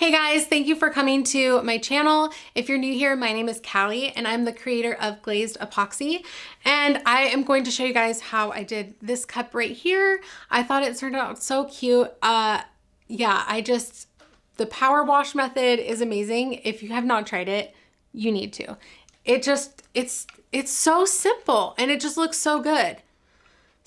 Hey guys, thank you for coming to my channel. If you're new here, my name is Callie and I'm the creator of Glazed Epoxy. And I am going to show you guys how I did this cup right here. I thought it turned out so cute. The power wash method is amazing. If you have not tried it, you need to. It's so simple and it just looks so good.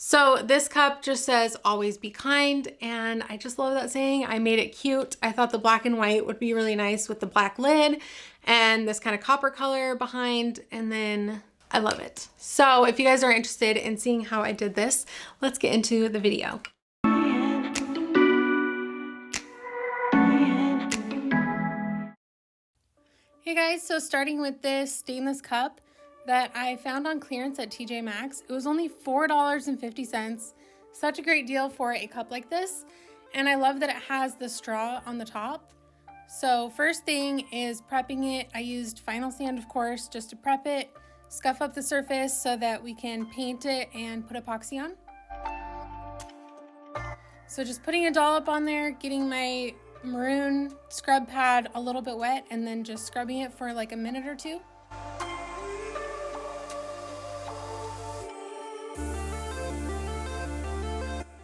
So this cup just says always be kind, and I just love that saying. I made it cute. I thought the black and white would be really nice with the black lid and this kind of copper color behind, and then I love it. So if you guys are interested in seeing how I did this, let's get into the video. Hey guys, so starting with this stainless cup that I found on clearance at TJ Maxx. It was only $4.50. Such a great deal for a cup like this. And I love that it has the straw on the top. So first thing is prepping it. I used vinyl sand, of course, just to prep it, scuff up the surface so that we can paint it and put epoxy on. So just putting a dollop on there, getting my maroon scrub pad a little bit wet, and then just scrubbing it for like a minute or two.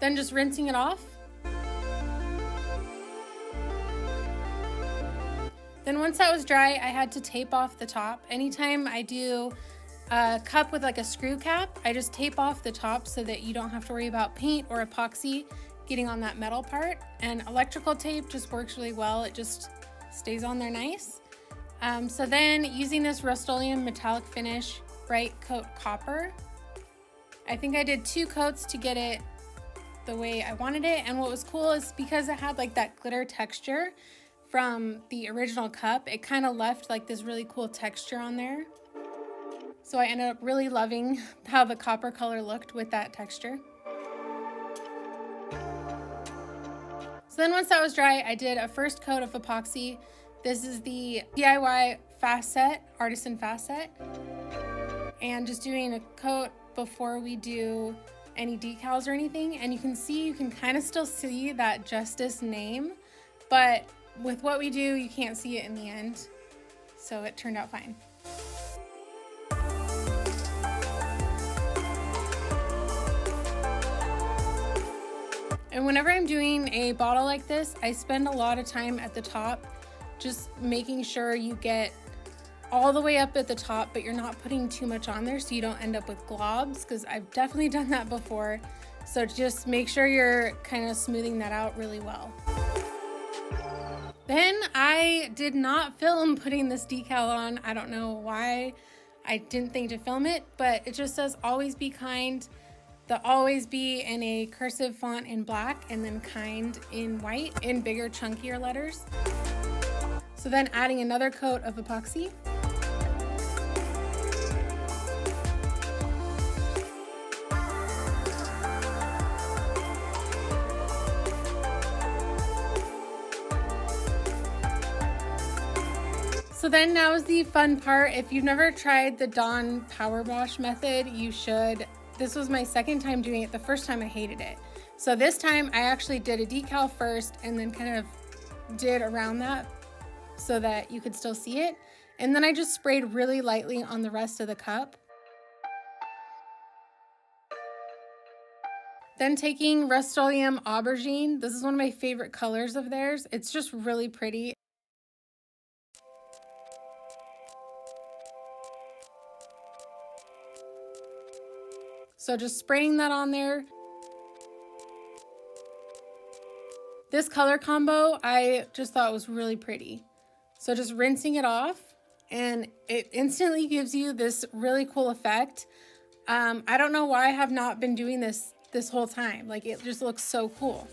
Then just rinsing it off. Then once that was dry, I had to tape off the top. Anytime I do a cup with like a screw cap, I just tape off the top so that you don't have to worry about paint or epoxy getting on that metal part. And electrical tape just works really well. It just stays on there nice. So then using this Rust-Oleum metallic finish bright coat copper, I think I did 2 coats to get it the way I wanted it. And what was cool is because it had like that glitter texture from the original cup, it kind of left like this really cool texture on there. So I ended up really loving how the copper color looked with that texture. So then once that was dry, I did a first coat of epoxy. This is the DIY Fast Set, Artisan Fast Set. And just doing a coat before we do any decals or anything. And you can kind of still see that Justice name, but with what we do, you can't see it in the end. So it turned out fine. And whenever I'm doing a bottle like this, I spend a lot of time at the top, just making sure you get all the way up at the top, but you're not putting too much on there so you don't end up with globs, because I've definitely done that before. So just make sure you're kind of smoothing that out really well. Then I did not film putting this decal on. I don't know why I didn't think to film it, but it just says always be kind. The always be in a cursive font in black, and then kind in white in bigger, chunkier letters. So then adding another coat of epoxy. So then now is the fun part. If you've never tried the Dawn power wash method, you should. This was my second time doing it. The first time I hated it. So this time I actually did a decal first and then kind of did around that so that you could still see it. And then I just sprayed really lightly on the rest of the cup. Then taking Rust-Oleum Aubergine. This is one of my favorite colors of theirs. It's just really pretty. So just spraying that on there. This color combo, I just thought was really pretty. So just rinsing it off, and it instantly gives you this really cool effect. I don't know why I have not been doing this whole time. Like, it just looks so cool.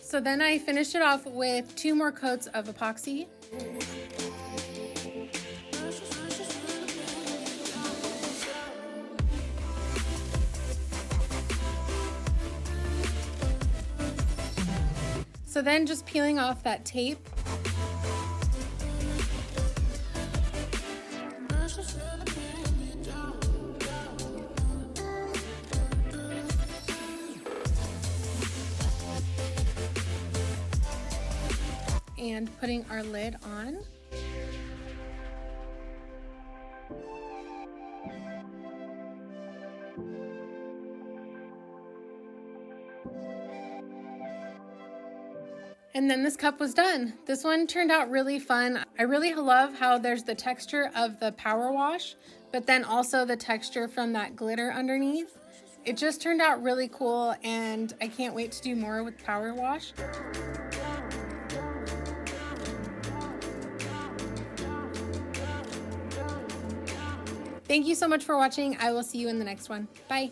So then I finished it off with 2 more coats of epoxy. So then just peeling off that tape. And putting our lid on. And then this cup was done. This one turned out really fun. I really love how there's the texture of the power wash, but then also the texture from that glitter underneath. It just turned out really cool, and I can't wait to do more with power wash. Thank you so much for watching. I will see you in the next one. Bye.